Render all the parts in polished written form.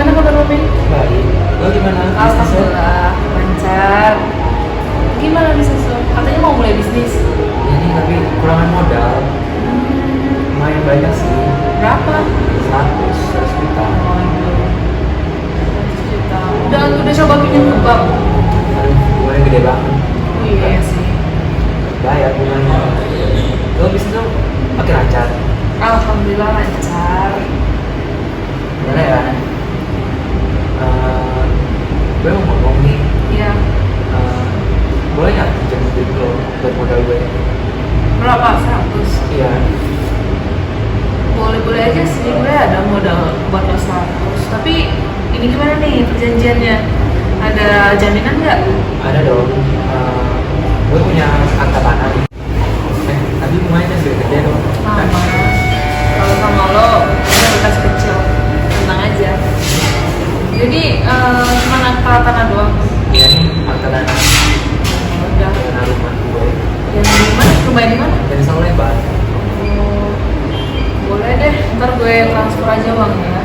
gimana kabar lo, Pin? Baik. Lo gimana? Alhamdulillah, lancar. Gimana bisnis lo? Katanya mau mulai bisnis. Ya nih tapi kurangan modal. Lumayan banyak sih. Berapa? 100 juta. Waduh, 100 juta. Udah coba pinjam ke bank? Aduh, bunganya gede banget. Oh iya sih. Bayar bunganya. Lo bisnis lo makin lancar. Alhamdulillah lancar. Gimana ya? Gue mau ngomong nih. Iya. Boleh nggak pinjam duit lo buat modal gue? Berapa? 100? Iya. Boleh-boleh aja sih, gue ada modal buat lo 100. Tapi ini gimana nih perjanjiannya? Ada jaminan nggak? Ada dong. Gue punya akta tanah. Tapi bunganya kan gede dong. Sama. Kalau sama lo, kita bekas kecil. Tenang aja. Jadi, cuma akta tanah doang. Iya nih, akta tanah. Udah. Tanah rumah gue. Yang di mana? Rumah yang di mana? Dari Solo Lebar. Oh, boleh deh. Ntar gue transfer aja uangnya.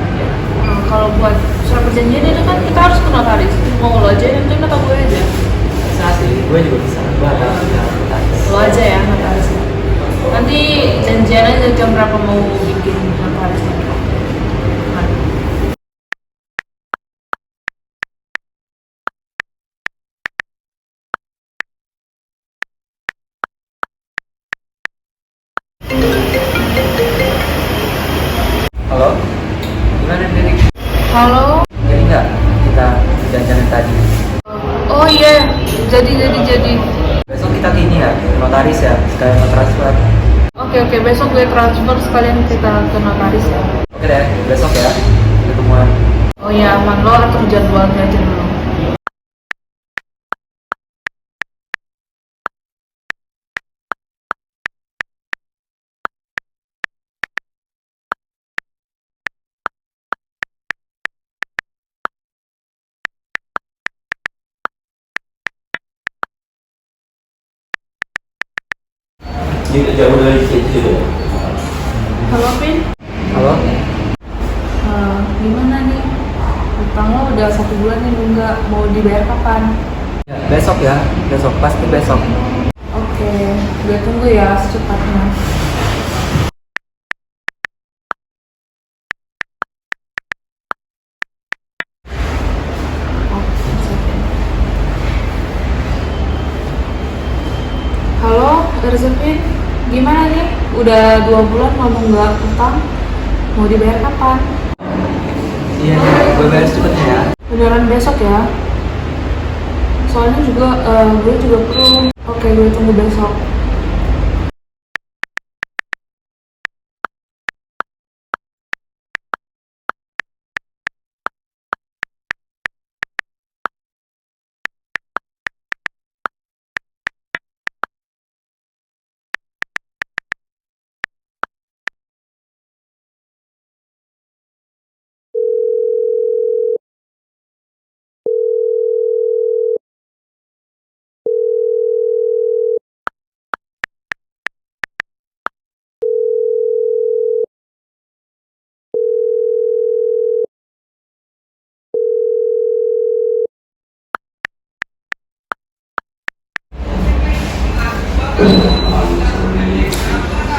Kalau buat surat perjanjian itu kan kita harus ke notaris. Mau lo aja yang penting atau gue aja? Bisa sih, gue juga bisa. Gue ada notaris. Lo aja ya notaris. Nanti janjian aja jam berapa mau bikin notarisnya. Halo? Gimana Derek? Halo. Jadi nggak kita jalan-jalan tadi? Oh iya, jadi. Besok kita ke ini ya, notaris ya, sekalian mau transfer. Oke, besok gue transfer sekalian kita ke notaris ya. Oke deh, besok ya, ketemuan. Oh iya, aman lo atur jadwalnya aja dulu. Jadi jauh dari situ. Halo, Pin. Halo? Gimana nih? Utang lo udah 1 bulan nih nggak mau dibayar kapan? Ya, besok ya, besok, pasti besok. Oke, gue tunggu ya secepatnya. Halo, Rezepin. Gimana nih? Udah 2 bulan ngomong nggak utang. Mau dibayar kapan? Iya, gue bayar secepatnya ya. Beneran besok ya? Soalnya juga gue juga perlu. Oke, gue tunggu besok.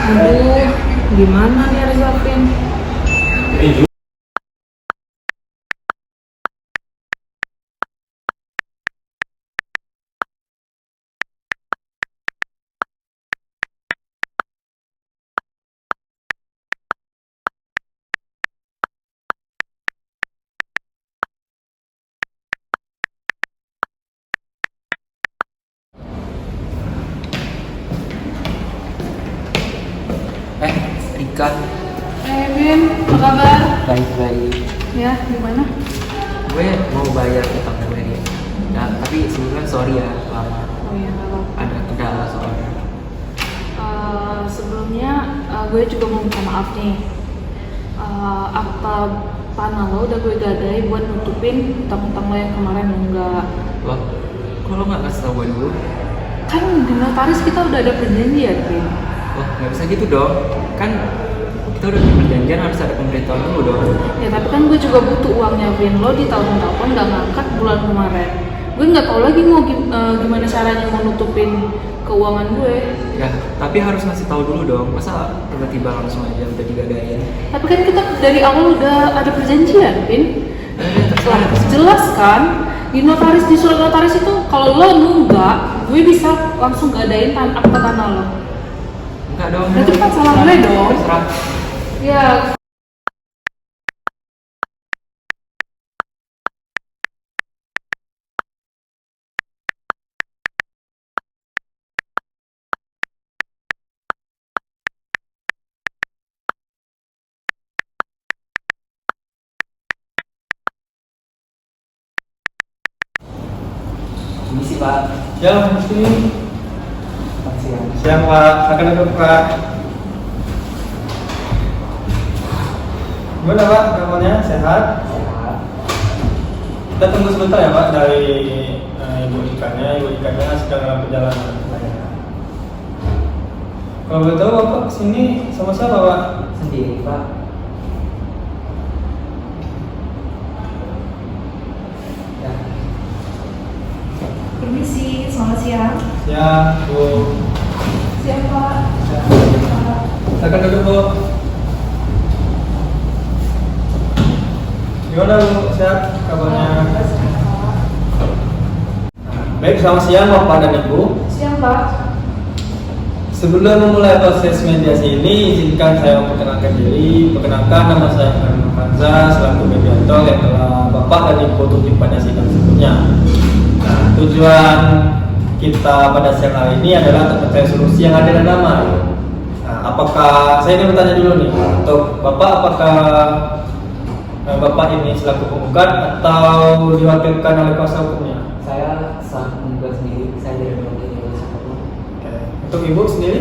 Aduh, gimana nih Rezepin? Rika. Bin, apa kabar? Baik-baik. Ya, gimana? Gue mau bayar utang gue nih. Nah, tapi sebelumnya sorry ya, lama. Oh iya, nggak apa-apa. Ada kendala soalnya. Sebelumnya gue juga mau minta maaf nih. Akta tanah lo udah gue gadai buat nutupin utang-utang lo yang kemarin enggak. Loh, kok lo nggak kasih tau gue dulu? Kan di notaris kita udah ada perjanjian, Bin. Wah, nggak bisa gitu dong. Kan kita udah punya perjanjian, harus ada pemberitahuan dulu dong. Ya tapi kan gue juga butuh uangnya, Vin. Lo di tahun-tahun gak ngangkat bulan kemarin. Gue nggak tahu lagi mau gimana caranya mau nutupin keuangan gue. Ya, tapi harus ngasih tahu dulu dong. Masa tiba-tiba langsung aja udah digadain? Tapi kan kita dari awal udah ada perjanjian, Vin. Jelas kan? Di notaris, di surat notaris itu kalau lo nunggak, gue bisa langsung gadain akta tanah lo. Enggak dong. Berarti kan salah gue dong. Terserah. Ya. Ini sih Pak. Ya, mesti. Siang. Siang Pak, akan duduk Pak. Gimana Pak, kabarnya? Sehat? Kita tunggu sebentar ya Pak dari Ibu Ikannya. Ibu Ikannya sedang dalam perjalanan. Kalau boleh tahu Bapak kesini sama siapa Pak? Sendiri Pak. Ya. Permisi, selamat siang. Ya, Bu. Siapa? Silakan duduk Bu. Gimana Bu? Sehat kabarnya? Baik, selamat siang Bapak dan Ibu. Siang, Pak. Sebelum memulai proses mediasi ini, izinkan saya memperkenalkan diri. Perkenalkan, nama saya Herman Hamzah selaku mediator yang telah Bapak dan Ibu tuntut pada sidang sebelumnya. Nah, tujuan kita pada siang hari ini adalah untuk mencari solusi yang adil dan damai. Nah, apakah saya ingin bertanya dulu nih untuk Bapak, apakah Bapak ini selaku penggugat atau diwakilkan oleh kuasa hukumnya? Saya selaku penggugat sendiri, saya dari mewakili siapapun. Oke. Untuk Ibu sendiri?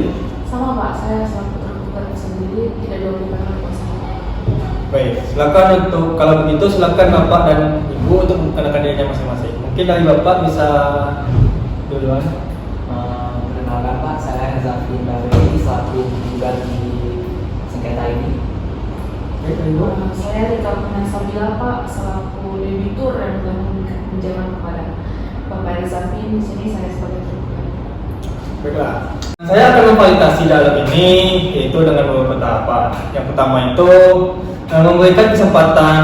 Sama, Pak. Saya selaku tergugat sendiri tidak diwakilkan oleh kuasa hukum. Baik, silakan untuk kalau begitu silakan Bapak dan Ibu untuk memperkenalkan dirinya masing-masing. Mungkin dari Bapak bisa duluan. Perkenalkan Pak, saya Zafin Dawei selaku penggugat di sengketa ini. Baik, dari Ibu. Saya Rika Sabila, Pak, selaku debitur yang telah memberikan pinjaman kepada Bapak Rizafin. Di sini saya sebagai tergugat. Baiklah. Saya akan memvalidasi dalam ini yaitu dengan beberapa tahapan. Yang pertama itu memberikan kesempatan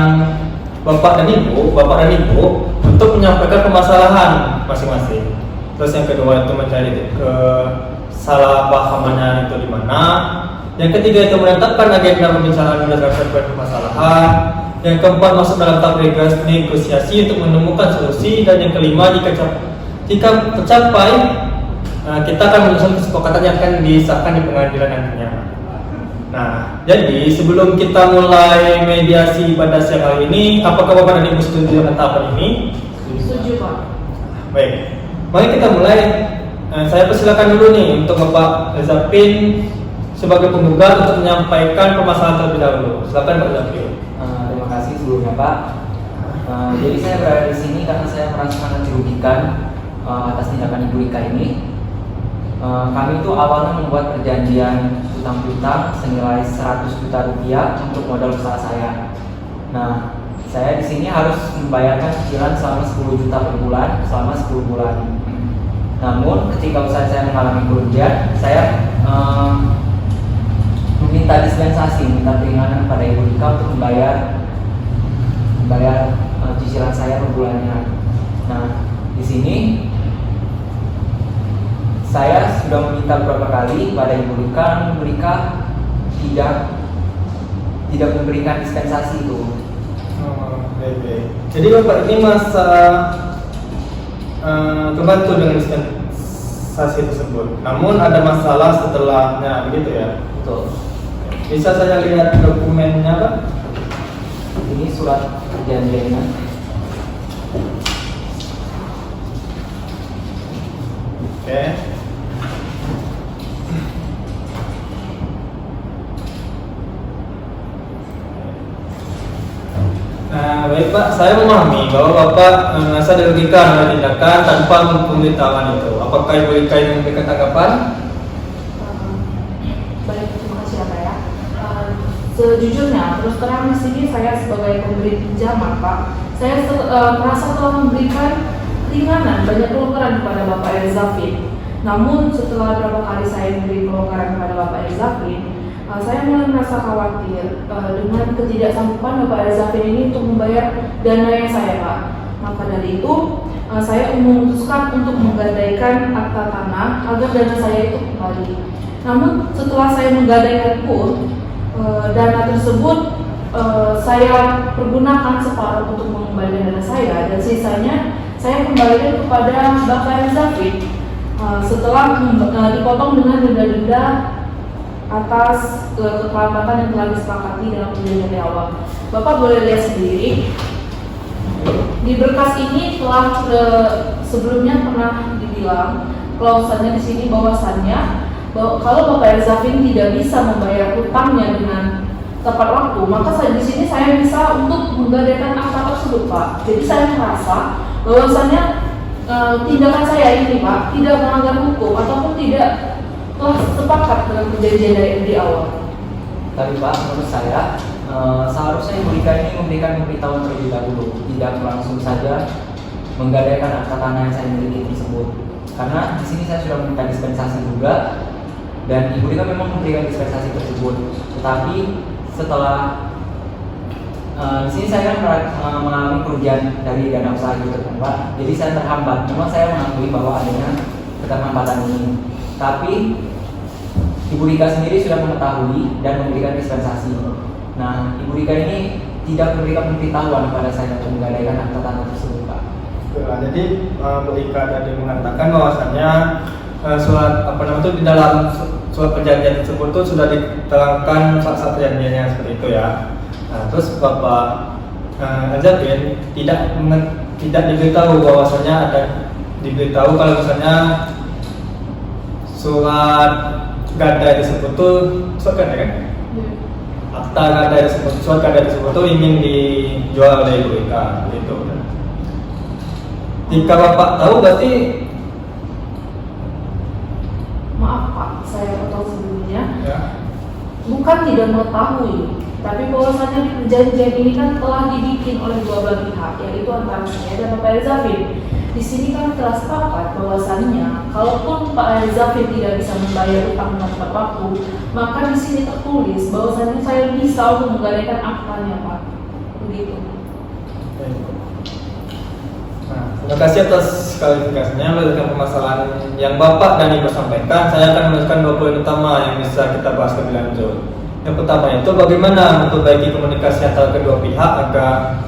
Bapak dan Ibu untuk menyampaikan permasalahan masing-masing. Terus yang kedua itu mencari kesalahpahamannya itu di mana. Yang ketiga itu menetapkan agenda pembicaraan berdasarkan permasalahan. Yang keempat masuk dalam tahap negosiasi untuk menemukan solusi. Dan yang kelima jika tercapai, kita akan menyusun kesepakatan yang akan disahkan di pengadilan nantinya. Nah, jadi sebelum kita mulai mediasi pada siang hari ini, apakah Bapak dan Ibu setuju dengan tahapan ini? Setuju, Pak. Baik, mari kita mulai. Saya persilakan dulu nih untuk Bapak Rizafin sebagai penggugat untuk menyampaikan permasalahan terlebih dahulu. Silakan Pak Rizafin. Terima kasih sebelumnya Pak. Jadi saya berada di sini karena saya merasa sangat dirugikan atas tindakan Ibu Rika ini. Kami itu awalnya membuat perjanjian utang piutang senilai 100 juta rupiah untuk modal usaha saya. Nah, saya di sini harus membayarkan cicilan selama 10 juta per bulan selama 10 bulan. Namun ketika usaha saya mengalami kerugian, saya meminta dispensasi, minta keringanan pada Ibu Rika untuk membayar cicilan saya per bulannya. Nah, di sini saya sudah meminta beberapa kali pada Ibu Rika, Ibu Rika tidak memberikan dispensasi itu. Baik. Jadi Bapak ini masa kebantu dengan dispensasi tersebut. Namun ada masalah setelahnya, begitu ya? Betul. Bisa saya lihat dokumennya Pak? Ini surat perjanjiannya. Oke. Nah, baik Pak, saya memahami bahwa Bapak merasa dirugikan oleh tindakan tanpa pemberitahuan itu. Apakah Ibu Rika ingin memberikan tanggapan? Baik, terima kasih ya, Pak ya. Sejujurnya, terus terang di sini saya sebagai pemberi pinjaman, Pak, saya merasa telah memberikan ringanan banyak pelonggaran kepada Bapak Elzafin. Namun setelah beberapa kali saya memberi pelonggaran kepada Bapak Elzafin, saya mulai merasa khawatir dengan ketidaksanggupan Bapak Elzafin ini untuk membayar dana yang saya, Pak. Maka dari itu, saya memutuskan untuk menggadaikan akta tanah agar dana saya itu kembali. Namun setelah saya menggadaikan pun, dana tersebut saya pergunakan separuh untuk mengembalikan dana saya dan sisanya saya kembalikan kepada Bapak Elzafin setelah dipotong dengan denda-denda atas keterlambatan yang telah disepakati dalam perjanjian di awal. Bapak boleh lihat sendiri di berkas ini telah sebelumnya pernah dibilang klausannya di sini bahwasannya kalau Bapak Elzafin tidak bisa membayar hutangnya dengan tepat waktu, maka di sini saya bisa untuk menggadaikan akta tersebut, Pak. Jadi saya merasa bahwasannya tindakan saya ini, Pak, tidak melanggar hukum ataupun tidak telah sepakat dengan perjanjian di awal. Tapi Pak, menurut saya seharusnya Ibu Rika ini memberikan pemberitahuan terlebih dahulu, tidak langsung saja menggadaikan akta tanah yang saya miliki tersebut. Karena di sini saya sudah meminta dispensasi juga. Dan Ibu Rika memang memberikan dispensasi tersebut, tetapi setelah di sini saya kan mengalami kerugian dari dana usaha gitu kan, Pak. Jadi saya terhambat. Memang saya mengakui bahwa adanya keterlambatan ini, tapi Ibu Rika sendiri sudah mengetahui dan memberikan dispensasi. Nah, Ibu Rika ini tidak memberikan pemberitahuan kepada saya untuk menggadaikan akta tanah tersebut, Pak. Jadi Bu Rika tadi mengatakan bahwasannya surat di dalam surat perjanjian tersebut itu sudah diterangkan saat perjanjiannya seperti itu ya. Nah, terus Bapak Elzafin tidak diberitahu bahwasanya diberitahu kalau misalnya surat gadai tersebut tuh surat gadai kan? Akta gadai tersebut, surat gadai tersebut tuh ingin dijual oleh Ibu Rika gitu. Jika Bapak tahu berarti Maaf Pak, saya potong sebelumnya. ya. Bukan tidak mengetahui, tapi bahwasannya perjanjian ini kan telah dibikin oleh dua belah pihak, yaitu antara saya dan Pak Elzafin. Di sini kan telah sepakat bahwasannya, kalaupun Pak Elzafin tidak bisa membayar utang dengan tepat waktu, maka di sini tertulis bahwasannya saya bisa untuk menggadaikan aktanya, Pak. Begitu. Nah, terima kasih atas klarifikasinya. Berdasarkan permasalahan yang Bapak dan Ibu sampaikan, saya akan menuliskan 2 poin utama yang bisa kita bahas lebih lanjut. Yang pertama itu bagaimana memperbaiki komunikasi antara kedua pihak agar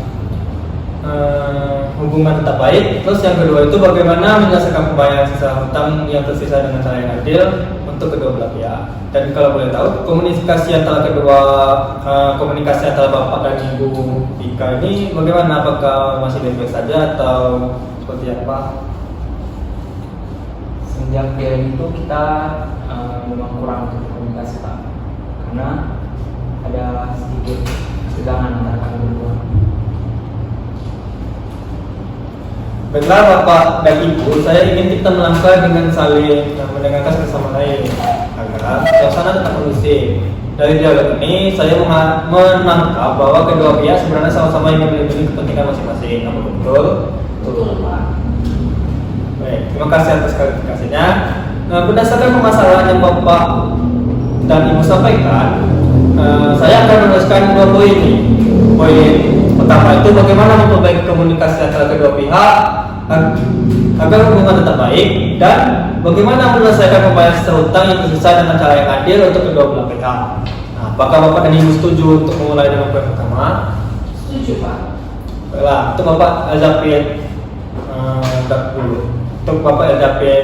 hubungan tetap baik. Terus yang kedua itu bagaimana menyelesaikan pembayaran sisa hutang yang tersisa dengan cara yang adil untuk kedua belah pihak. Dan kalau boleh tahu, komunikasi antara Bapak dan Ibu Rika ini bagaimana? Apakah masih baik-baik saja atau seperti apa? Semenjak dia itu kita memang kurang komunikasi, Pak, karena ada sedikit ketegangan antara kami berdua. Baiklah Bapak dan Ibu, saya ingin kita melangkah dengan saling mendengarkan bersama lain agar suasana tetap kondusif. Dari dialog ini, saya menangkap bahwa kedua pihak sebenarnya sama-sama ingin melindungi kepentingan masing-masing. Apa betul? Betul, Pak. Baik, terima kasih atas klarifikasinya. Berdasarkan permasalahan yang Bapak dan Ibu sampaikan, saya akan menuliskan 2 poin ini. Poin pertama itu bagaimana memperbaiki komunikasi antara kedua pihak agar hubungan tetap baik, dan bagaimana menyelesaikan pembayaran sisa hutang yang tersisa dengan cara yang adil untuk kedua belah pihak. Nah, apakah Bapak dan Ibu setuju untuk memulai dengan poin pertama? Setuju, Pak. Baiklah, itu Bapak Elzafin dulu. Untuk Bapak Elzafin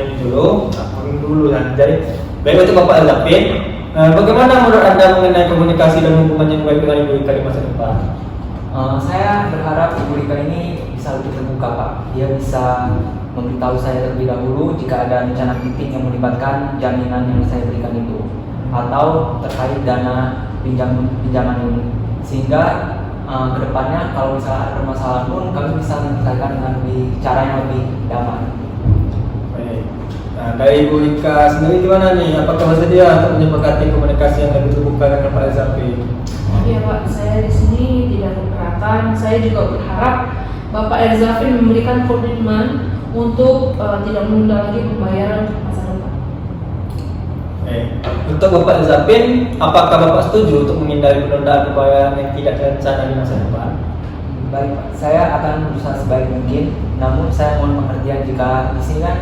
dulu ya. Jadi, baik itu Bapak Elzafin. Bagaimana menurut Anda mengenai komunikasi dan hubungan yang baik dengan Ibu Rika di masa depan? Saya berharap Ibu Rika ini bisa lebih terbuka, Pak. Dia bisa memberitahu saya terlebih dahulu jika ada rencana meeting yang melibatkan jaminan yang saya berikan itu, atau terkait dana pinjaman ini, sehingga kedepannya kalau misalnya ada permasalahan pun kami bisa menyelesaikan dengan cara yang lebih damai. Baik. Nah, dari Ibu Rika sendiri gimana nih? Apakah bersedia untuk menyepakati komunikasi yang lebih terbuka dengan Pak Elzafin? Iya Pak, saya di sini tidak keberatan. Saya juga berharap Bapak Erzafin memberikan komitmen untuk tidak menunda lagi pembayaran untuk masa depan. Untuk Bapak Zapin, apakah Bapak setuju untuk menghindari penundaan pembayaran yang tidak terencana di masa depan? Baik, Pak. Saya akan berusaha sebaik mungkin. Namun saya mohon pengertian jika di sini kan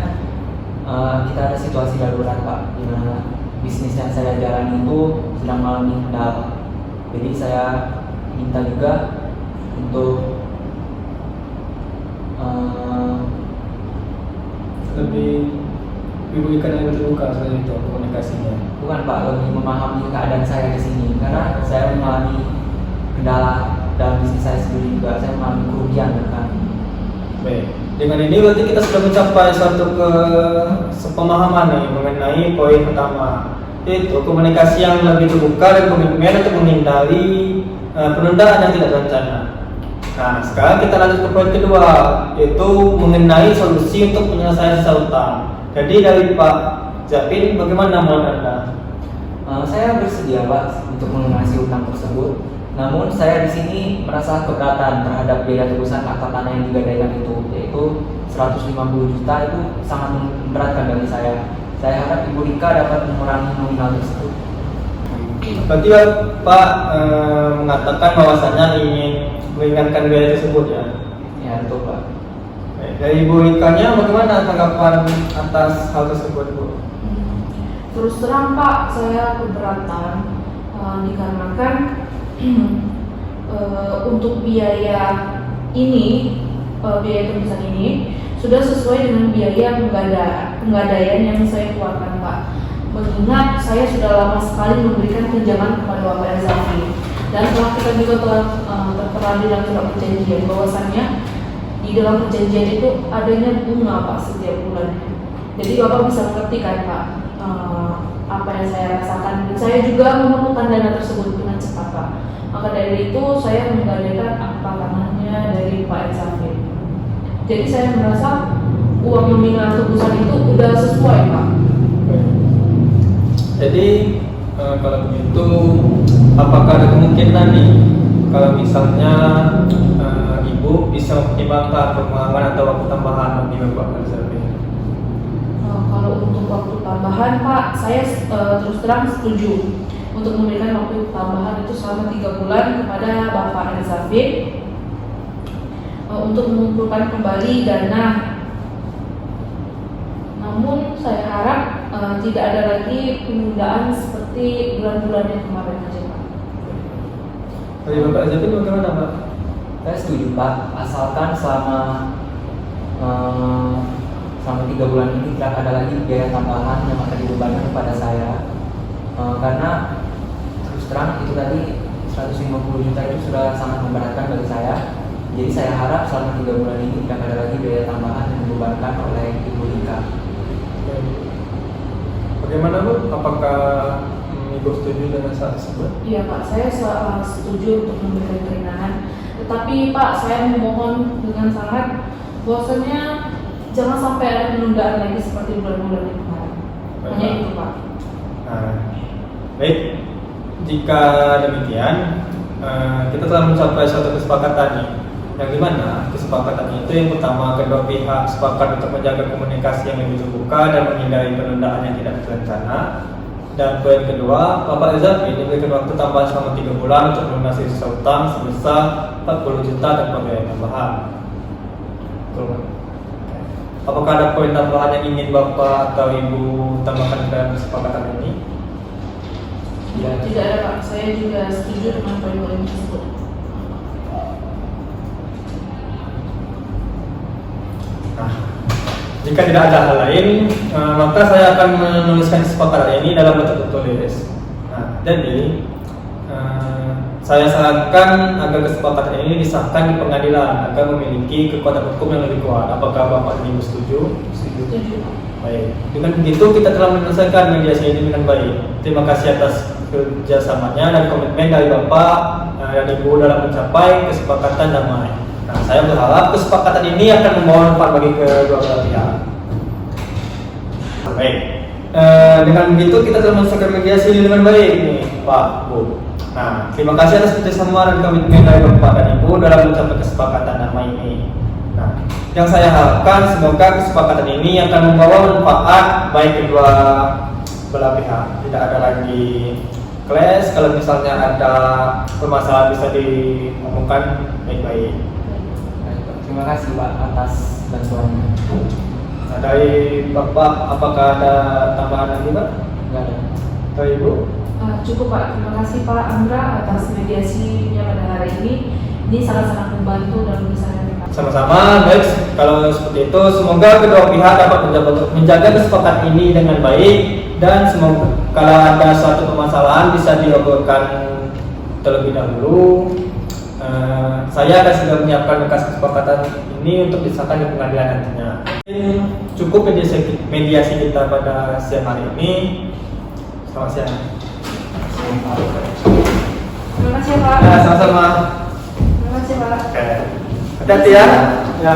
kita ada situasi darurat, Pak, di mana bisnis yang saya jalani itu sedang mengalami kendala. Jadi saya minta juga untuk Lebih Ibu ikan yang terbuka soal itu komunikasinya. bukan Pak, lebih memahami keadaan saya di sini karena saya mengalami kendala dalam bisnis saya sendiri juga. Saya mengalami kerugian kan. Baik, dengan ini berarti kita sudah mencapai suatu sepemahaman nih mengenai poin pertama, yaitu komunikasi yang lebih terbuka dan komitmen untuk menghindari penundaan yang tidak terencana. Nah, sekarang kita lanjut ke poin kedua, yaitu mengenai solusi untuk penyelesaian sisa utang. Jadi dari Pak Zapin, bagaimana menurut Anda? Saya bersedia Pak untuk melunasi utang tersebut. Namun saya di sini merasa keberatan terhadap biaya tebusan akta tanah yang digadaikan itu, yaitu 150 juta itu sangat memberatkan bagi saya. Saya harap Ibu Rika dapat mengurangi nominal tersebut. Berarti Pak mengatakan bahwasannya ingin meringankan biaya tersebut ya? Ya betul Pak. Baik, dari Ibu Rikanya bagaimana tanggapan atas hal tersebut Bu? Terus terang Pak, saya keberatan dikarenakan untuk biaya ini, biaya tebusan ini sudah sesuai dengan biaya penggadaian yang saya keluarkan Pak. Mengingat saya sudah lama sekali memberikan pinjaman kepada Bapak Erzafin, dan setelah kita juga telah tertera di dalam surat perjanjian bahwasannya di dalam perjanjian itu adanya bunga Pak setiap bulannya. Jadi Bapak bisa mengerti kan Pak apa yang saya rasakan. Saya juga memerlukan dana tersebut dengan cepat Pak. Maka dari itu saya menggadaikan akta tanahnya dari Pak Erzafin. Jadi saya merasa uang nominal tebusan itu udah sesuai Pak. Jadi kalau begitu, apakah ada kemungkinan nih kalau misalnya Ibu bisa mempertimbangkan pengembangan atau waktu tambahan bagi Bapak Erzafin? Kalau untuk waktu tambahan Pak, saya terus terang setuju untuk memberikan waktu tambahan itu selama 3 bulan kepada Bapak Erzafin untuk mengumpulkan kembali dana. Namun saya harap tidak ada lagi penundaan seperti bulan-bulan yang kemarin aja Pak. Dari Bapak Erzafin bagaimana Pak? Saya setuju Pak, asalkan selama 3 bulan ini tidak ada lagi biaya tambahan yang akan dibebankan kepada saya. Karena terus terang itu tadi 150 juta itu sudah sangat memberatkan bagi saya. Jadi saya harap selama 3 bulan ini tidak ada lagi biaya tambahan yang dibebankan oleh Ibu Rika. Bagaimana Bu? Apakah Ibu setuju dengan hal tersebut? Iya Pak, saya setuju untuk memberikan keringanan. Tetapi Pak, saya memohon dengan sangat bahwasanya jangan sampai ada penundaan lagi seperti bulan-bulan yang kemarin. Hanya itu Pak. Nah, baik, jika demikian kita telah mencapai suatu kesepakatan nih, yang dimana kesepakatan itu yang pertama kedua pihak sepakat untuk menjaga komunikasi yang lebih terbuka dan menghindari penundaan yang tidak terencana. Dan poin kedua, Bapak Erzafin diberikan waktu tambahan selama 3 bulan untuk melunasi sisa utang sebesar 40 juta tanpa biaya tambahan. Betul. Apakah ada poin tambahan yang ingin Bapak atau Ibu tambahkan dalam kesepakatan ini? Tidak ada Pak, saya juga setuju dengan poin-poin tersebut. Nah, jika tidak ada hal lain, maka saya akan menuliskan kesepakatan ini dalam bentuk tertulis. Nah, jadi saya sarankan agar kesepakatan ini disahkan di pengadilan agar memiliki kekuatan hukum yang lebih kuat. Apakah Bapak dan Ibu setuju? Setuju Pak. Baik. Dengan begitu kita telah menyelesaikan mediasi ini dengan baik. Terima kasih atas kerjasamanya dan komitmen dari Bapak dan Ibu dalam mencapai kesepakatan damai. Nah, saya berharap kesepakatan ini akan membawa manfaat bagi kedua belah pihak. Baik. Dengan begitu kita telah menyelesaikan mediasi ini dengan baik nih, Pak, Bu. Nah, terima kasih atas kerjasama dan komitmen dari Bapak dan Ibu dalam mencapai kesepakatan nama ini. Nah, yang saya harapkan semoga kesepakatan ini akan membawa manfaat baik kedua belah pihak. Tidak ada lagi clash, kalau misalnya ada permasalahan bisa diomongkan baik-baik. Baik, Pak. Terima kasih Pak atas bantuannya. Nah, dari Bapak apakah ada tambahan lagi Pak? Enggak ada. Dari Ibu? Cukup Pak, terima kasih Pak Andra atas mediasinya pada hari ini. Ini sangat-sangat membantu dalam misalnya. Sama-sama, baik. Kalau seperti itu, semoga kedua pihak dapat menjaga kesepakatan ini dengan baik dan semoga kalau ada suatu permasalahan bisa diobrolkan terlebih dahulu. Saya akan segera menyiapkan berkas kesepakatan ini untuk disahkan di pengadilan nantinya. Cukup mediasi kita pada siang hari ini. Selamat siang. Terima kasih Pak. Ya, sama-sama. Terima kasih Pak. Oke. Hati-hati ya. Ya.